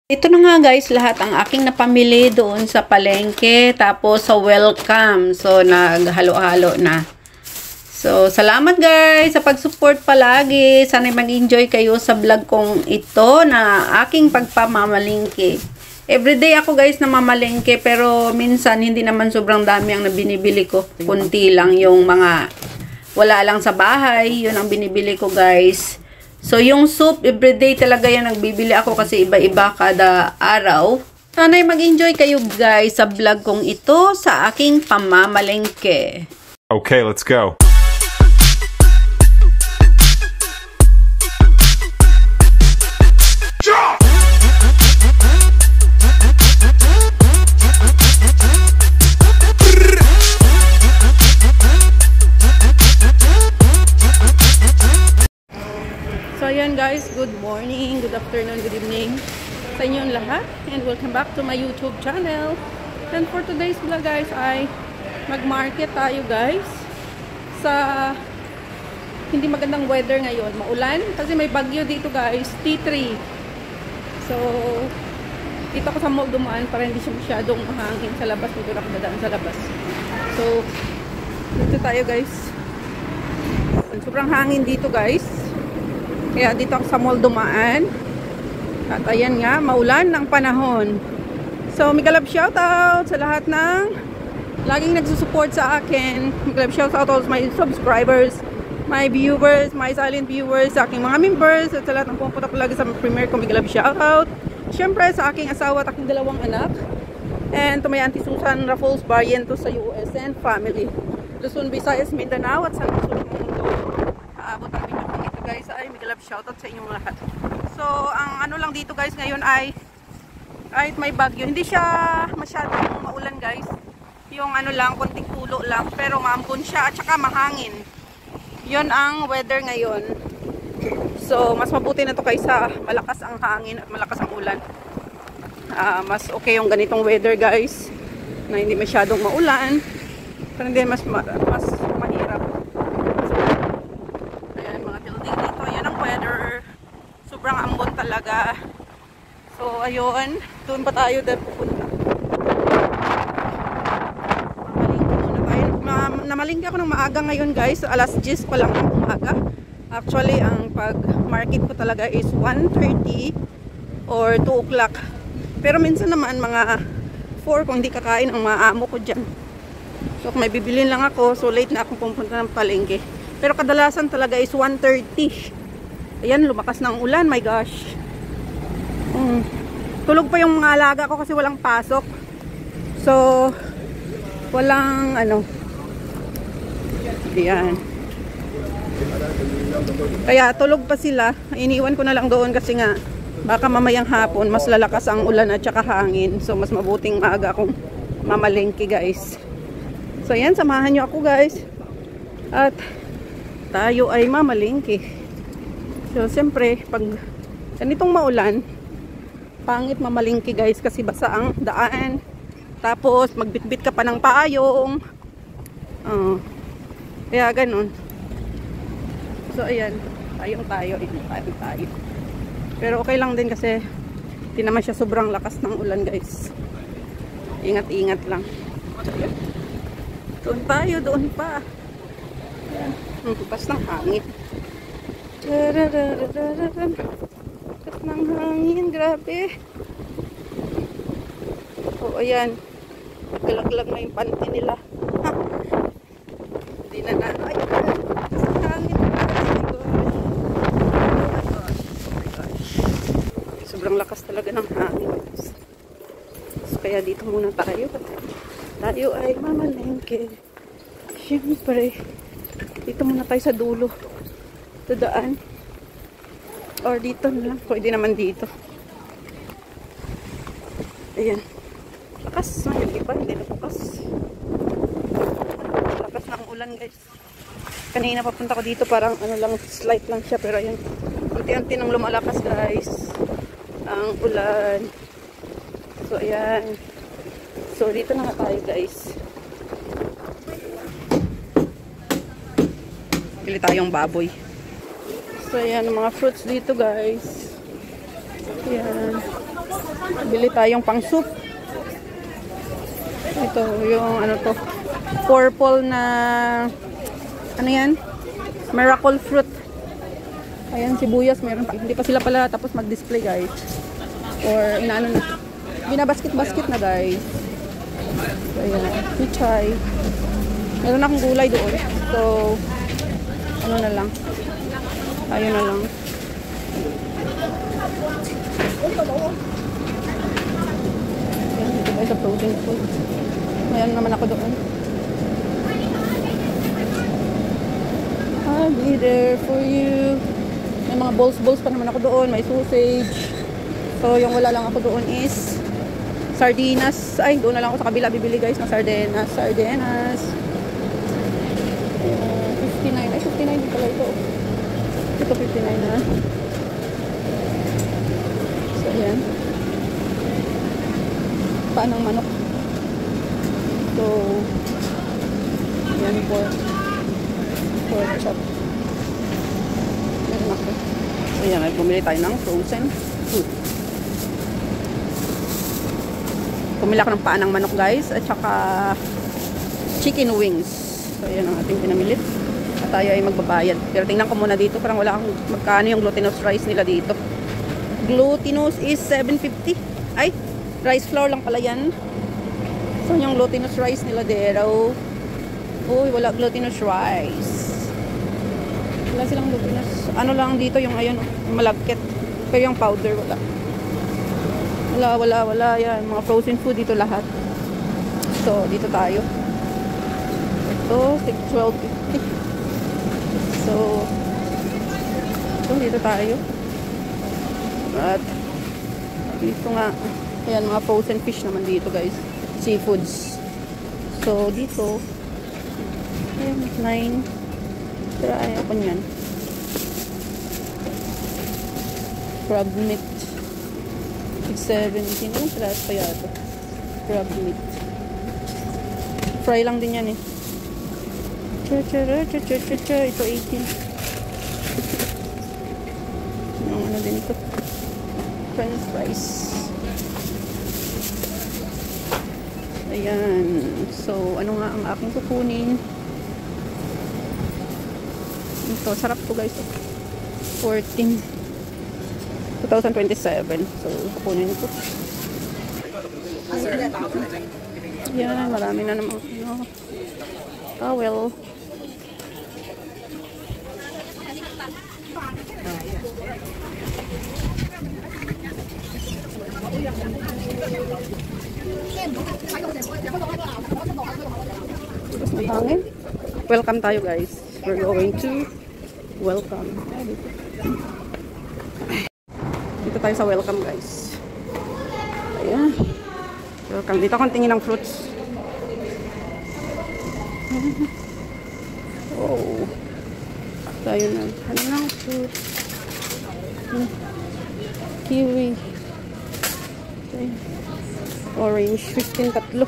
Ito na nga guys, lahat ang aking napamili doon sa palengke, tapos sa welcome. So, naghalo-halo na. So, salamat guys sa pag-support palagi. Sana mag-enjoy kayo sa vlog kong ito na aking pagpamamalingke. Everyday ako guys na mamalingke, pero minsan hindi naman sobrang dami ang binibili ko. Kunti lang yung mga wala lang sa bahay, yun ang binibili ko guys. So, yung soup, everyday talaga yan nagbibili ako kasi iba-iba kada araw. Sana'y mag-enjoy kayo guys sa vlog kong ito sa aking pamamalengke. Okay, let's go. So ayan guys, good morning, good afternoon, good evening sa inyong lahat, and welcome back to my YouTube channel. And for today's vlog guys ay mag-market tayo guys sa hindi magandang weather ngayon, maulan kasi may bagyo dito guys, T3. So dito ako sa mall dumaan para hindi siya masyadong mahangin sa labas, dito ako dadaan sa labas. So dito tayo guys, sobrang hangin dito guys. Kaya dito ako sa mall dumaan. At ayan nga, maulan ng panahon. So, migalab shoutout sa lahat ng laging nagsusupport sa akin. Migalab shoutout to my subscribers, my viewers, my silent viewers, sa aking mga members, at sa lahat ng pumunta ko lagi sa premiere ko. Migalab shoutout. Siyempre sa aking asawa at aking dalawang anak. And to my Auntie Susan Raffles Barrientos sa US and family. Luzon, Visayas, Mindanao at sa Luzon mundo. Aabot ang video ko ito guys ay migalab shoutout sa inyong lahat. So ang ano lang dito guys ngayon ay kahit may bagyo, hindi siya masyadong maulan guys. Yung ano lang, konting tulo lang, pero maampon siya at saka mahangin. Yon ang weather ngayon. So mas mabuti na to kaysa malakas ang hangin at malakas ang ulan. Mas okay yung ganitong weather guys, na hindi masyadong maulan, pero hindi mas mahirap. Sobrang ambon talaga. So, ayun. Doon pa tayo dahil pupunta. Namalingki ako ng maaga ngayon guys. Alas 10 pa lang ng umaga. Actually, ang pag-market ko talaga is 1:30 or 2 o'clock. Pero minsan naman mga 4 kung hindi kakain ang mga amo ko dyan. So, kung may bibilin lang ako, so late na akong pupunta ng palengke. Pero kadalasan talaga is 1:30. Ayan, lumakas ng ulan, my gosh. Tulog pa yung mga alaga ko kasi walang pasok. So, walang ano. Ayan. Kaya tulog pa sila. Iniwan ko na lang doon kasi nga baka mamayang hapon mas lalakas ang ulan at saka hangin. So, mas mabuting maaga akong mamalengke guys. So, ayan, samahan nyo ako guys. At tayo ay mamalengke. So, siyempre, pag ganitong maulan, pangit mamalingki guys kasi basa ang daan. Tapos, magbitbit ka pa ng paayong. Kaya ganun. So, ayan. Tayo. Pero okay lang din kasi hindi naman siya sobrang lakas ng ulan guys. Ingat-ingat lang. Doon tayo, doon pa. Ayan. Ang tupas ng hangin. Kat ng hangin, grabe. O, ayan. Galaglag na yung panty nila. Hindi na na. Ay, kasi hangin. Oh my gosh. Sobrang lakas talaga ng hangin. So, kaya dito muna tayo. Tayo ay mamalengke. Siyempre, dito muna tayo sa dulo. Daan or dito na lang, pwede naman dito. Ayan, lakas ng iba, hindi na bukas. Lakas ng ulan guys. Kanina papunta ko dito parang ano lang, slight lang siya, pero ayan, unti-unti nang lumalakas guys ang ulan. So ayan, so dito na nga tayo guys. Pili tayong baboy. So, ayan, mga fruits dito, guys. Ayan. Bili tayong pang soup. Ito, yung ano to. Purple na, ano yan? Miracle fruit. Ayan, sibuyas. Meron pa. Hindi pa sila pala tapos mag-display, guys. Or, inaano na. Binabasket-basket na, guys. So, ayan. Pichay. Meron akong gulay doon. So, ano na lang. Ayun na lang. Ayan, dito tayo sa frozen food. Mayroon naman ako doon. I'll be there for you. May mga balls pa naman ako doon. May sausage. So, yung wala lang ako doon is sardinas. Ay, doon na lang ako sa kabila bibili, guys, ng sardinas. Sardinas. 59. Ay, 59 din pala ito. Ito 59 na. So, ayan. Paanong manok. So, ayan, pork chop. Meron ako. So, ayan, ay bumili tayo ng frozen food. Bumili ako ng paanang manok, guys, at saka chicken wings. So, ayan ang ating pinamili. At tayo ay magbabayad. Pero tingnan ko muna dito. Parang wala akong magkano yung glutinous rice nila dito. Glutinous is 750. Ay, rice flour lang pala yan. So, yung glutinous rice nila dero. Uy, wala glutinous rice. Wala silang glutinous. Ano lang dito yung ayun, malagkit. Pero yung powder, wala. Wala. Yan, mga frozen food dito lahat. So, dito tayo. Ito, 1250. So, dito tayo. At, dito nga. Ayan, mga frozen fish naman dito, guys. Seafoods. So, dito. Ayan, 9. Pero ayaw ko nyan. Crab meat. 17. Anong price pa yata? Crab meat. Fry lang din yan eh. Ito 18. Yung ano din ito. French fries. Ayan. So, ano nga ang aking kukunin? Ito, sarap to, guys. 14. 2027. So, kukunin ito. Ayan, marami na naman. Well. Hangin. Welcome tayo, guys. We're going to welcome. Dito tayo sa welcome, guys. Ayan. Welcome. Dito akong tingin ng fruits. Oh. Tayo na. Ano lang fruit? Kiwi. Okay. Orange. 15 tatlo.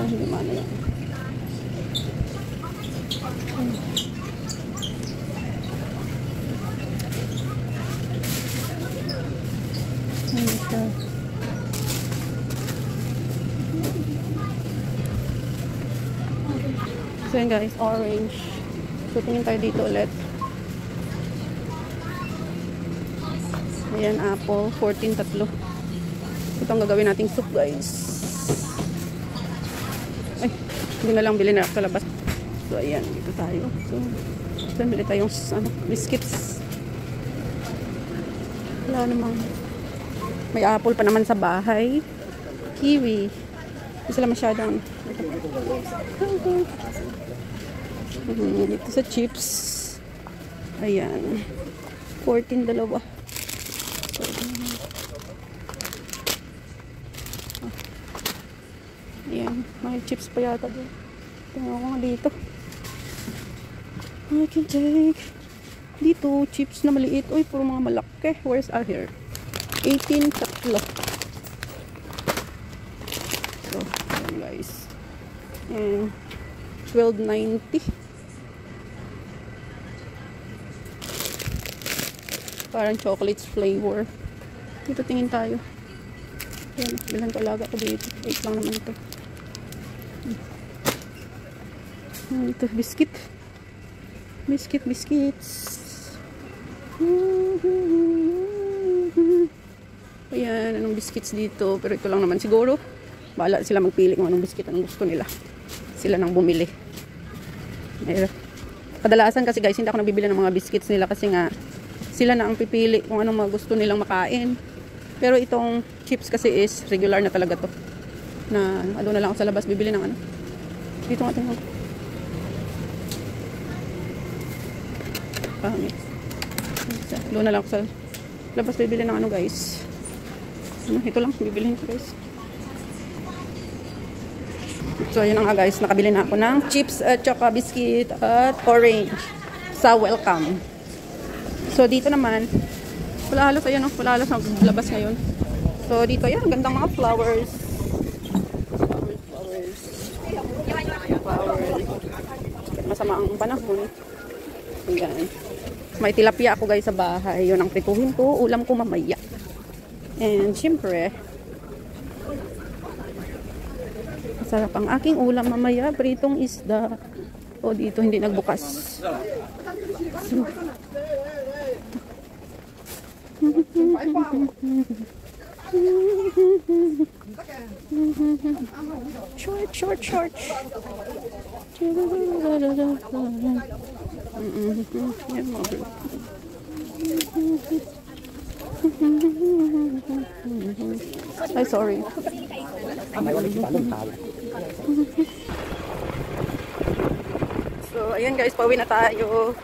Hindi man yan. So yun, guys, orange. So tingin tayo dito ulit. Ayan, apple. 14 tatlo. Ito ang gagawin nating soup, guys. Ay, hindi na lang bilhin na sa labas. So ayan, dito tayo. So bili tayong biscuits. Wala namang. May apple pa naman sa bahay. Kiwi. Hindi sila masyadong. Dito sa chips. Ayan. 14 dalawa. Ayan. May chips pa yata doon. Tingnan ko nga dito. I can take. Dito, chips na maliit. Uy, puro mga malaki. Where's our here? 18 tatlo. So, ayan, guys. And 12.90. Parang chocolates flavor. Dito tingin tayo. Ayan, bilang ko alaga ko dito. 8 lang naman ito. Ito, biscuit. Biscuits. Ayan, anong biscuits dito. Pero ito lang naman siguro. Bahala sila magpili kung anong biscuit, anong gusto nila. Sila nang bumili. Ayan. Kadalasan kasi guys, hindi ako nagbibili ng mga biscuits nila kasi nga sila na ang pipili kung anong mga gusto nilang makain. Pero itong chips kasi is regular na talaga to. Na ano na lang ako sa labas bibili ng ano. Dito nga tingnan ko. Pangit. Doon na lang ako sa labas bibili ng ano guys. Ito lang bibilihin ko guys. So yun nga guys, nakabili na ako ng chips at saka biscuit at orange sa Welcome. So dito naman wala halos, ayan o, wala halos ang labas ngayon. So dito ayan, gandang mga flowers. Masama ang panahon. Ayan. May tilapia ako guys sa bahay. Yun ang prituhin ko. Ulam ko mamaya. And syempre, masarap ang aking ulam mamaya. Pritong isda. O dito hindi nagbukas. So, short. Ay, sorry. So, ayan guys, pauwi na tayo.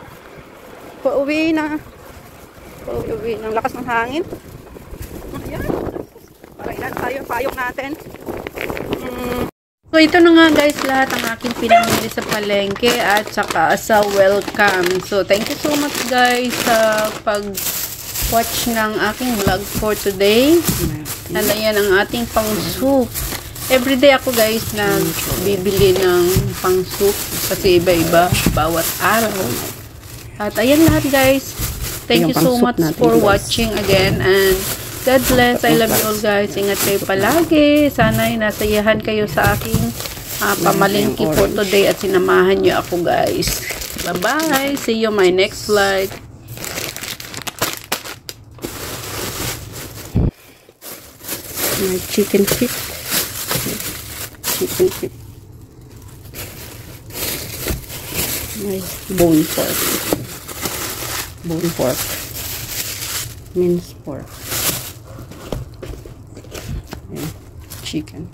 Pauwi na. Ang lakas ng hangin. Ayan. Para ilan tayo, payong natin. So, ito na nga guys, lahat ang aking pinamili sa palengke at saka sa Welcome. So, thank you so much guys sa pag-watch ng aking vlog for today. And ayan ang ating pang-soup. Everyday ako guys nagbibili ng pang-soup kasi iba-iba bawat araw. At ayan lahat guys. Thank you so much for watching again and God bless. I love you all guys. Ingat kayo palagi. Sana'y nasayahan kayo sa aking pamalingki for today at sinamahan nyo ako guys. Bye-bye. See you my next vlog. My chicken feet. My bone pork. Minced pork. Chicken.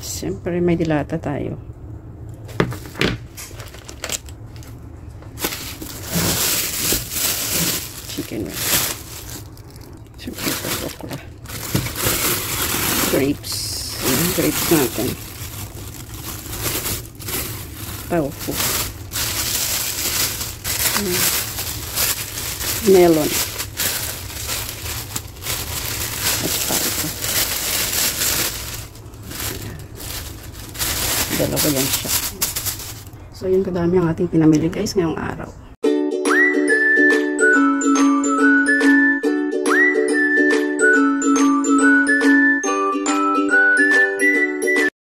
Siyempre may dilata tayo. Chicken. Siyempre okra. Grapes. Grapes natin. Tofu. Melon. Dalawa yan siya. So, yun kadami ang ating pinamili guys ngayong araw.